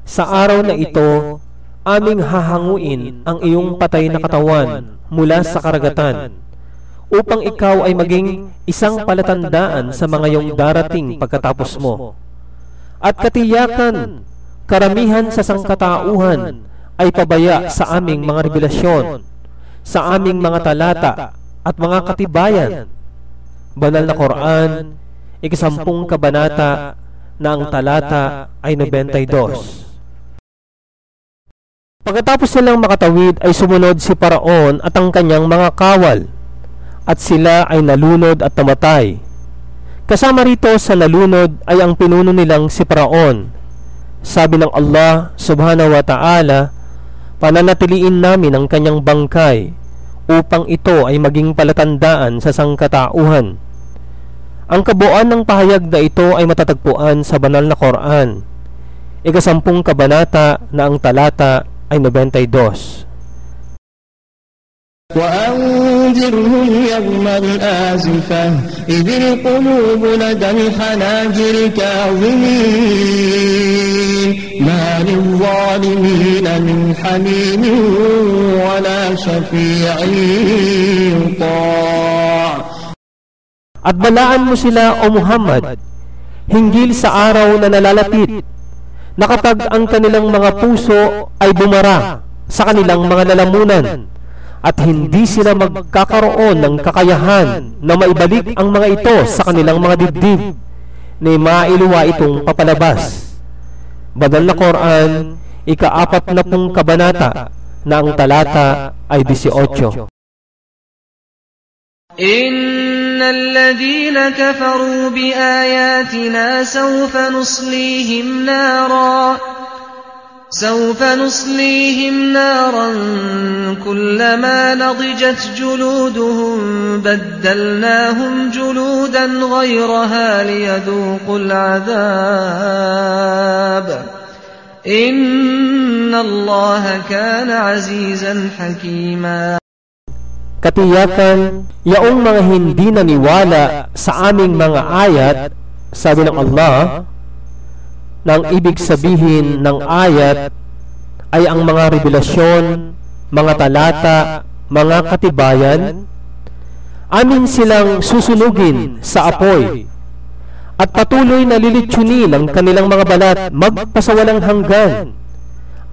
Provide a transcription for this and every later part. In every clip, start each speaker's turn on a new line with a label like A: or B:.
A: Sa araw na ito, aming hahanguin ang iyong patay na katawan mula sa karagatan, upang ikaw ay maging isang palatandaan sa mga iyong darating pagkatapos mo. At katiyakan, karamihan sa sangkatauhan ay pabaya sa aming mga revelasyon, sa aming mga talata at mga katibayan. Banal na Quran, 10 kabanata, na ang talata ay 92. Pagkatapos nilang makatawid ay sumunod si Paraon at ang kanyang mga kawal, at sila ay nalunod at namatay. Kasama rito sa nalunod ay ang pinuno nilang si Paraon. Sabi ng Allah subhanahu wa ta'ala, pananatiliin namin ang kanyang bangkay upang ito ay maging palatandaan sa sangkatauhan. Ang kabuuan ng pahayag na ito ay matatagpuan sa banal na Quran, 10 kabanata na ang talata ay 92.
B: وأنذرهم يوم الآزفة إذ القلوب لدى الحناجر كاظمين ما للظالمين من حميم ولا شفيع يطاع.
A: At balaan mo sila, O Muhammad, hinggil sa araw na nalalapit, na kapag ang kanilang mga puso ay bumara sa kanilang mga lalamunan, at hindi sila magkakaroon ng kakayahan na maibalik ang mga ito sa kanilang mga dibdib, na mailuwa itong papalabas. Banal na Quran, 40 kabanata, na ang talata ay 18.
C: إن الذين كفروا بآياتنا سوف نصليهم نارا كلما نضجت جلودهم بدلناهم جلودا غيرها ليذوقوا العذاب إن الله كان عزيزا حكيما.
A: Katiyakan, yaong mga hindi naniwala sa aming mga ayat, sabi ng Allah, nang ibig sabihin ng ayat ay ang mga revelasyon, mga talata, mga katibayan, amin silang susunugin sa apoy, at patuloy na lilitsunin ang kanilang mga balat magpasawalang hanggan.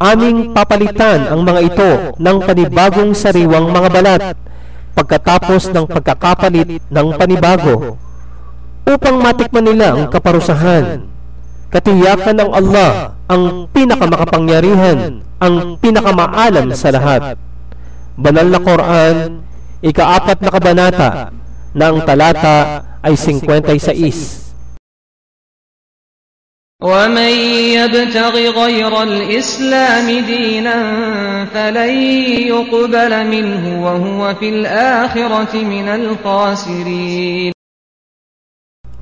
A: Aming papalitan ang mga ito ng panibagong sariwang mga balat pagkatapos ng pagkakapalit ng panibago, upang matikman nila ang kaparusahan. Katiyakan ng Allah ang pinakamakapangyarihan, ang pinakamaalam sa lahat. Banal na Quran, 4 na kabanata, na ang talata ay 56.
C: ومن يبتغ غير الإسلام دينا فلن يقبل منه وهو في الآخرة من الخاسرين.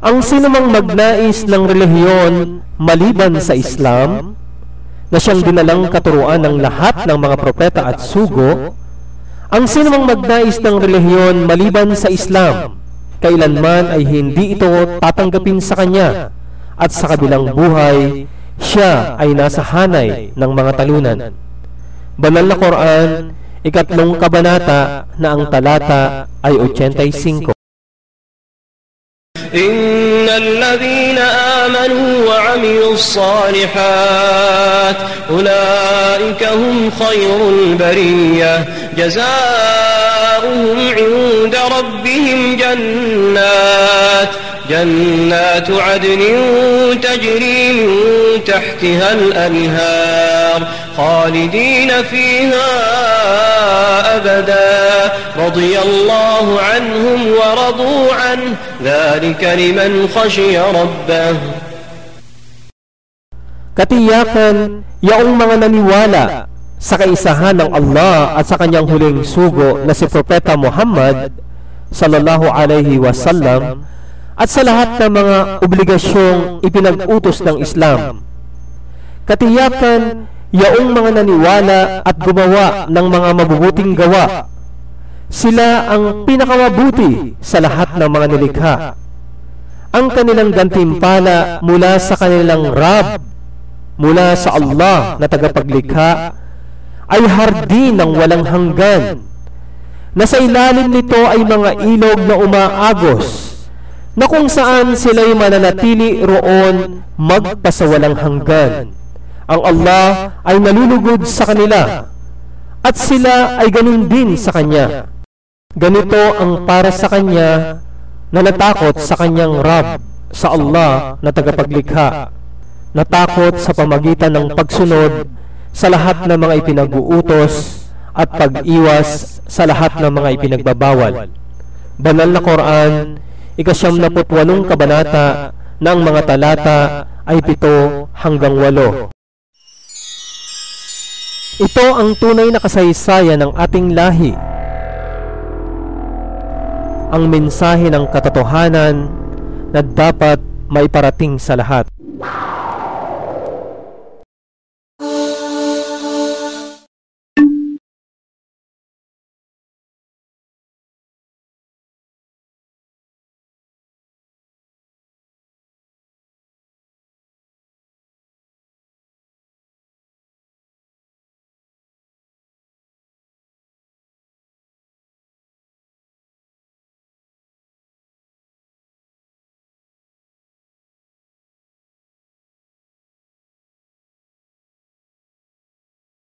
A: Ang sinumang magnais ng relihiyon maliban sa Islam, na siyang dinalang katuruan ng lahat ng mga propeta at sugo, ang sinumang magnais ng relihiyon maliban sa Islam, kailanman ay hindi ito tatanggapin sa kanya, at sa kabilang buhay, siya ay nasa hanay ng mga talunan. Banal na Quran, 3 kabanata, na ang talata ay 85.
B: إن الذين آمنوا وعملوا الصالحات أولئك هم خير البرية جزاؤهم عند ربهم جنات عدن تجري من تحتها الأنهار خالدين فيها أبدا رضي الله عنهم ورضوا عنه ذلك لمن خشي ربه.
A: Katiyakan, yaong mga naniwala sa kaisahan ng Allah at sa kanyang huling sugo na si Propeta Muhammad sallallahu alaihi wasallam, at sa lahat ng mga obligasyong ipinag-utos ng Islam. Katiyakan, yaong mga naniwala at gumawa ng mga mabubuting gawa, sila ang pinakamabuti sa lahat ng mga nilikha. Ang kanilang gantimpala mula sa kanilang Rab mula sa Allah na tagapaglikha ay hardin ng walang hanggan, na sa ilalim nito ay mga ilog na umaagos, na kung saan sila'y mananatili roon magpasawalang hanggan. Ang Allah ay nalulugod sa kanila, at sila ay ganun din sa Kanya. Ganito ang para sa Kanya na natakot sa Kanyang Rab, sa Allah na tagapaglikha, natakot sa pamagitan ng pagsunod sa lahat ng mga ipinag-uutos at pag-iwas sa lahat ng mga ipinagbabawal. Banal na Quran, 98 kabanata, na ang mga talata ay 7 hanggang 8. Ito ang tunay na kasaysayan ng ating lahi, ang mensahe ng katotohanan na dapat maiparating sa lahat.